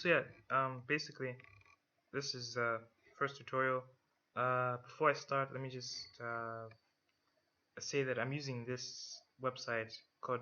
So yeah, basically this is the first tutorial. Before I start, let me just say that I'm using this website called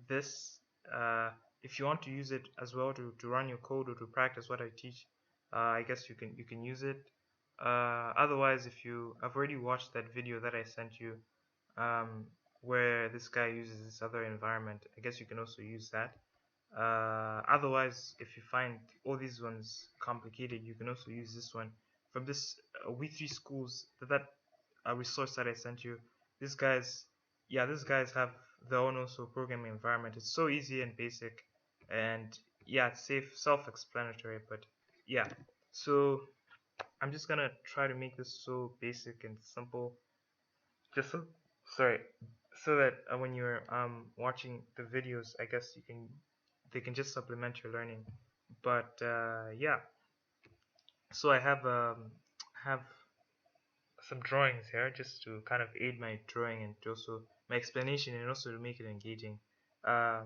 this. Uh, if you want to use it as well to run your code or to practice what I teach, I guess you can use it. Otherwise, if you I've already watched that video that I sent you, um, where this guy uses this other environment. I guess you can also use that. Otherwise, if you find all these ones complicated, you can also use this one from this We3 Schools, that resource that I sent you. These guys, yeah, these guys have their own also programming environment. It's so easy and basic, and yeah, it's self-explanatory. But yeah, so I'm just gonna try to make this so basic and simple, just so sorry, so that when you're watching the videos, I guess they can just supplement your learning. But yeah, so I have some drawings here just to kind of aid my drawing and to also my explanation and also to make it engaging. Uh,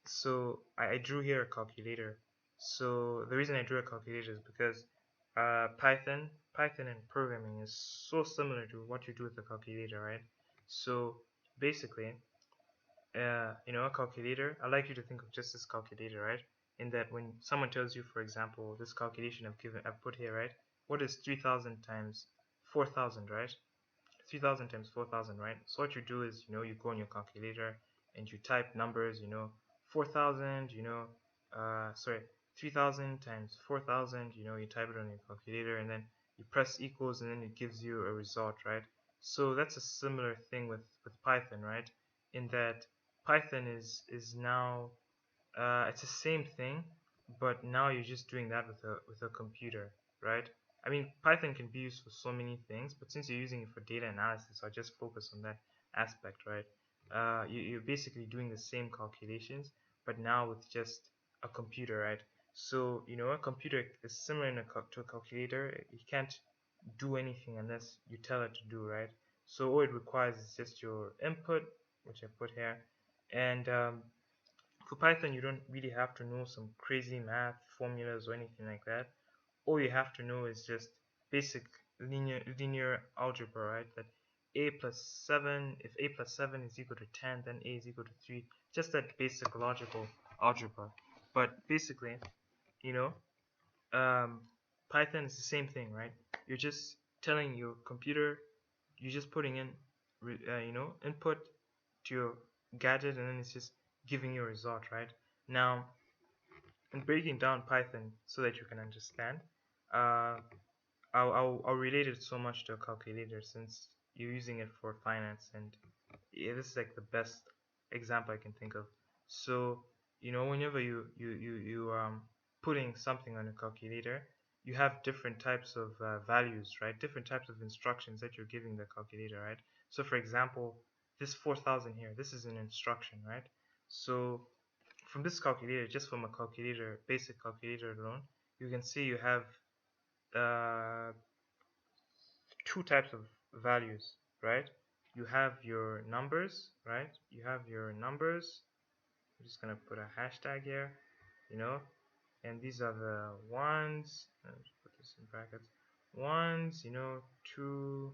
so I drew here a calculator. So the reason I drew a calculator is because Python and programming is so similar to what you do with a calculator, right? So basically, a calculator. I like you to think of just this calculator, right? In that when someone tells you, for example, this calculation I've put here, right? What is 3,000 times 4,000, right? 3,000 times 4,000, right? So what you do is, you go on your calculator and you type numbers, 4,000, sorry, 3,000 times 4,000, you type it on your calculator and then you press equals and then it gives you a result, right? So that's a similar thing with Python, right? In that Python is now it's the same thing, but now you're just doing that with a computer, right? I mean, Python can be used for so many things, but since you're using it for data analysis, I'll just focus on that aspect, right? You're basically doing the same calculations, but now with just a computer, right? So, a computer is similar to a calculator. It can't do anything unless you tell it to do, right? So all it requires is just your input, which I put here, and for Python, you don't really have to know some crazy math formulas or anything like that. All you have to know is just basic linear algebra, right? That a plus 7, if a plus 7 is equal to 10, then a is equal to 3. Just that basic logical algebra. But basically, you know, um, Python is the same thing, right? You're just telling your computer, you're just putting in, input to your gadget, and then it's just giving you a result, right? Now, in breaking down Python so that you can understand, uh, I'll relate it so much to a calculator since you're using it for finance, and yeah, this is like the best example I can think of. So, whenever you putting something on a calculator, you have different types of values, right? Different types of instructions that you're giving the calculator, right? So, for example, this 4,000 here, this is an instruction, right? So, from this calculator, just from a calculator, basic calculator alone, you can see you have uh, two types of values, right? You have your numbers, right? You have your numbers. I'm just gonna put a hashtag here, and these are the ones. Let's put this in brackets. Ones, 2,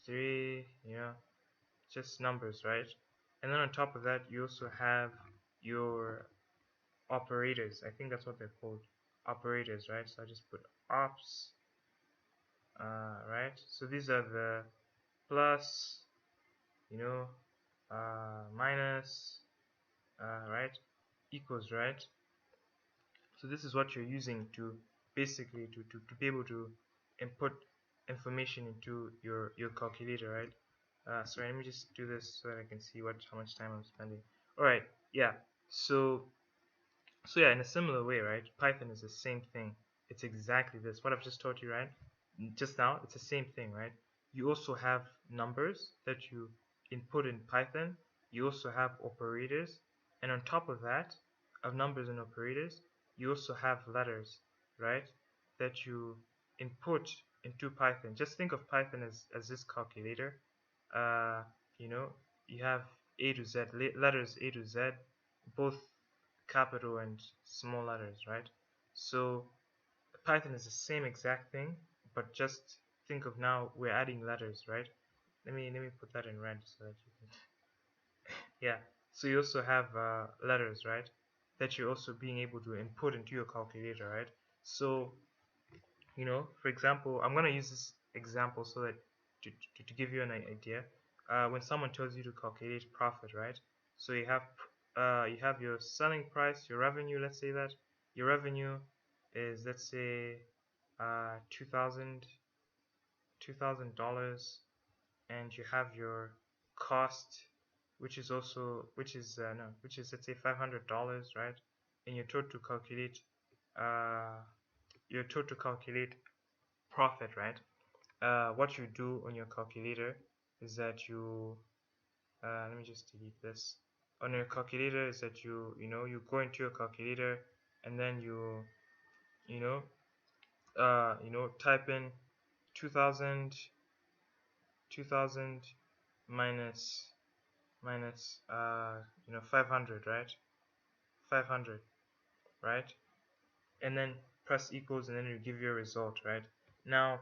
3, just numbers, right? And then on top of that, you also have your operators. I think that's what they're called, operators, right? So I just put ops, right? So these are the plus, you know, minus, right, equals, right? So this is what you're using to basically to be able to input information into your calculator, right? Sorry, let me just do this so that I can see how much time I'm spending. All right, yeah. So yeah, in a similar way, right? Python is the same thing. It's exactly this. What I've just taught you, right? Just now, it's the same thing, right? You also have numbers that you input in Python. You also have operators. And on top of that, of numbers and operators, you also have letters, right? That you input into Python. Just think of Python as this calculator. Uh, you know, you have A to Z, letters A to Z, both capital and small letters, right? So Python is the same exact thing, but just think of now we're adding letters, right? Let me put that in red so that you can. Yeah. So you also have letters, right? That you're also being able to input into your calculator, right? So for example, I'm gonna use this example so that to give you an idea. When someone tells you to calculate profit, right? So you have your selling price, your revenue. Let's say that your revenue is, let's say, $2,000, and you have your cost, which is also which is no which is, let's say, $500, right? And you're told to calculate profit, right? What you do on your calculator is that you let me just delete this. On your calculator is that you go into your calculator, and then you know type in 2000 2000 minus 500, right? 500, right? And then press equals, and then you give your result, right? Now,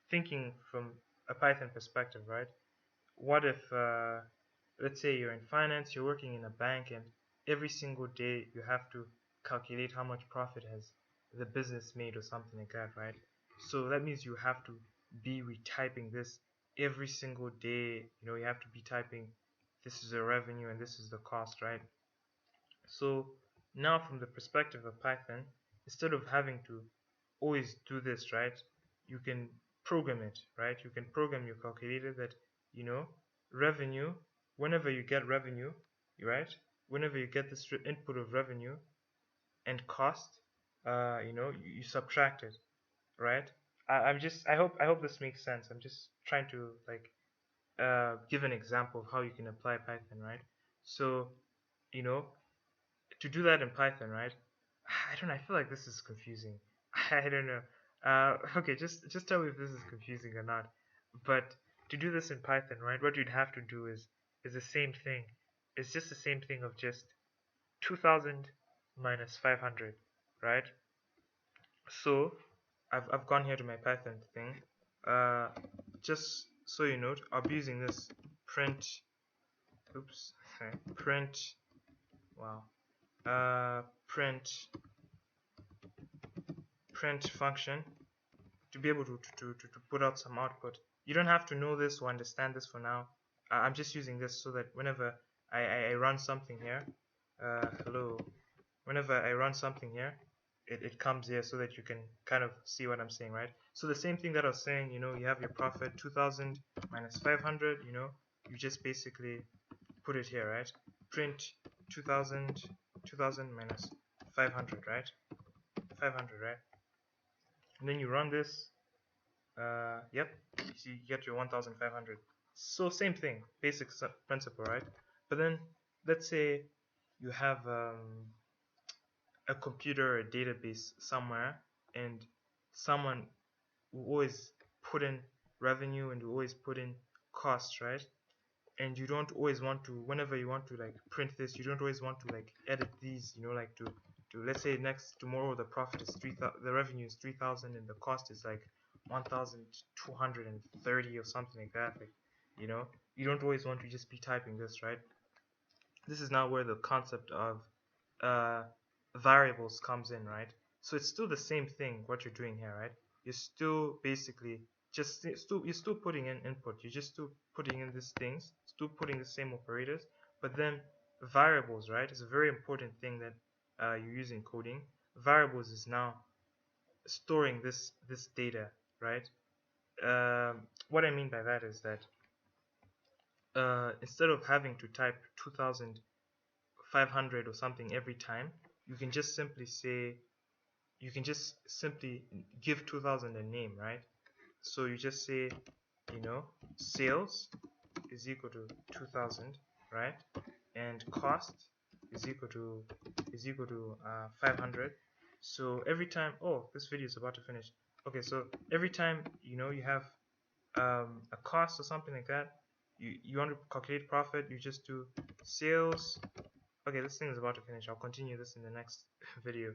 thinking from a Python perspective, right? What if let's say you're in finance, you're working in a bank, and every single day you have to calculate how much profit has the business made or something like that, right? So that means you have to be retyping this every single day. You have to be typing, this is the revenue and this is the cost, right? So now from the perspective of Python, instead of having to always do this, right, you can program it, right? You can program your calculator that, you know, revenue, whenever you get revenue, right, whenever you get this input of revenue and cost, you subtract it, right? I hope this makes sense. I'm just trying to like give an example of how you can apply Python, right? So, you know, to do that in Python, right? I don't know. I feel like this is confusing. I don't know. Okay, just tell me if this is confusing or not. But to do this in Python, right? What you'd have to do is the same thing. It's just the same thing of just 2000 minus 500, right? So I've gone here to my Python thing. Uh, just so you note, I'll be using this print. Oops. Print. Wow. Print function to be able to put out some output. You don't have to know this or understand this for now. I'm just using this so that whenever I run something here, hello, whenever I run something here, it comes here so that you can kind of see what I'm saying, right? So the same thing that I was saying, you have your profit 2000 minus 500, you just basically put it here, right? Print 2000 minus 500, right? 500, right? And then you run this. Yep, you get your 1500. So same thing, basic principle, right? But then let's say you have a computer or a database somewhere, and someone will always put in revenue and will always put in cost, right? And you don't always want to, whenever you want to like print this, you don't always want to like edit these, like to let's say next tomorrow the profit is 3000, the revenue is 3000, and the cost is like 1230 or something like that. Like, you don't always want to just be typing this, right? This is now where the concept of uh, variables comes in, right? So it's still the same thing what you're doing here, right? You're still basically you're still putting in input. You're just still putting in these things, still putting the same operators, but then variables, right? Is a very important thing that you use in coding. Variables is now storing this data, right? What I mean by that is that instead of having to type 2500 or something every time, you can just simply say, you can just simply give 2000 a name, right? So you just say, sales is equal to 2000, right? And cost is equal to 500. So every time, oh, this video is about to finish. Okay, so every time you have a cost or something like that, you want to calculate profit, you just do sales. Okay, this thing is about to finish. I'll continue this in the next video.